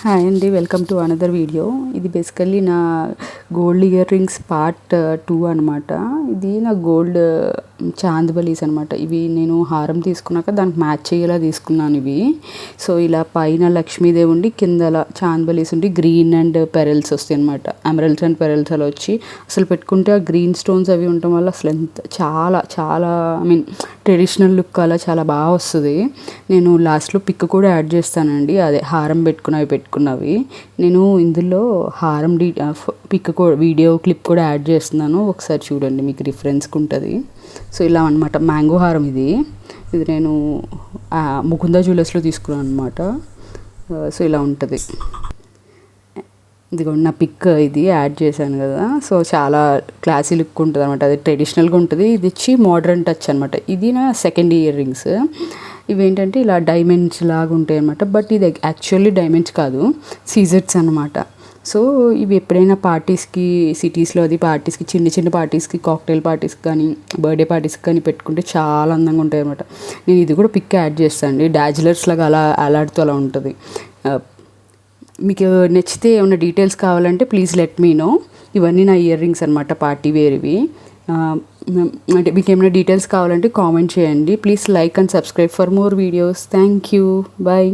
Hi అండి, welcome to another video. ఇది basically నా గోల్డ్ ఇయర్ రింగ్స్ పార్ట్ 2 అనమాట. ఇది నా గోల్డ్ చాందబలీస్ అనమాట. ఇవి నేను హారం తీసుకున్నాక దానికి మ్యాచ్ అయ్యేలా తీసుకున్నాను ఇవి. సో ఇలా పైన లక్ష్మీదేవి ఉండి కిందల చాందబలీస్ ఉండి గ్రీన్ అండ్ పెరల్స్ వస్తాయి అనమాట. ఎమరల్డ్స్ అండ్ పెరల్స్ అలా వచ్చి అసలు పెట్టుకుంటే ఆ గ్రీన్ స్టోన్స్ అవి ఉండటం వల్ల అసలు ఎంత చాలా చాలా ట్రెడిషనల్ లుక్ అలా చాలా బాగా వస్తుంది. నేను లాస్ట్లో పిక్ కూడా యాడ్ చేస్తానండి, అదే హారం పెట్టుకున్నవి. నేను ఇందులో హారం పిక్ వీడియో క్లిప్ కూడా యాడ్ చేస్తున్నాను, ఒకసారి చూడండి, మీకు రిఫరెన్స్కి ఉంటుంది. సో ఇలా అనమాట మ్యాంగో హారం ఇది నేను ముకుందా జ్యువెలర్స్లో తీసుకున్నాను అనమాట. సో ఇలా ఉంటుంది. ఇదిగోండి నా పిక్ ఇది యాడ్ చేశాను కదా. సో చాలా క్లాసీ లుక్ ఉంటుంది అనమాట, అది ట్రెడిషనల్గా ఉంటుంది. ఇది వచ్చి మోడర్న్ టచ్ అనమాట. ఇది నా సెకండ్ ఇయర్ రింగ్స్. ఇవేంటంటే ఇలా డైమండ్స్ లాగా ఉంటాయి అనమాట. బట్ ఇది యాక్చువల్లీ డైమండ్స్ కాదు, సీజెట్స్ అనమాట. సో ఇవి ఎప్పుడైనా పార్టీస్కి, సిటీస్లో అది పార్టీస్కి, చిన్న చిన్న పార్టీస్కి, కాక్టైల్ పార్టీస్కి కానీ బర్త్డే పార్టీస్కి కానీ పెట్టుకుంటే చాలా అందంగా ఉంటాయి అనమాట. నేను ఇది కూడా పిక్ యాడ్ చేస్తాను అండి, డాజ్లర్స్ లాగా అలా అలాడుతూ అలా ఉంటుంది. మీకు నచ్చితే ఏమైనా డీటెయిల్స్ కావాలంటే ప్లీజ్ లెట్ మీ నో. ఇవన్నీ నా ఇయర్ రింగ్స్ అనమాట, పార్టీ వేర్వి. అంటే మీకు ఏమైనా డీటెయిల్స్ కావాలంటే కామెంట్ చేయండి. Please like and subscribe for more videos. Thank you. Bye.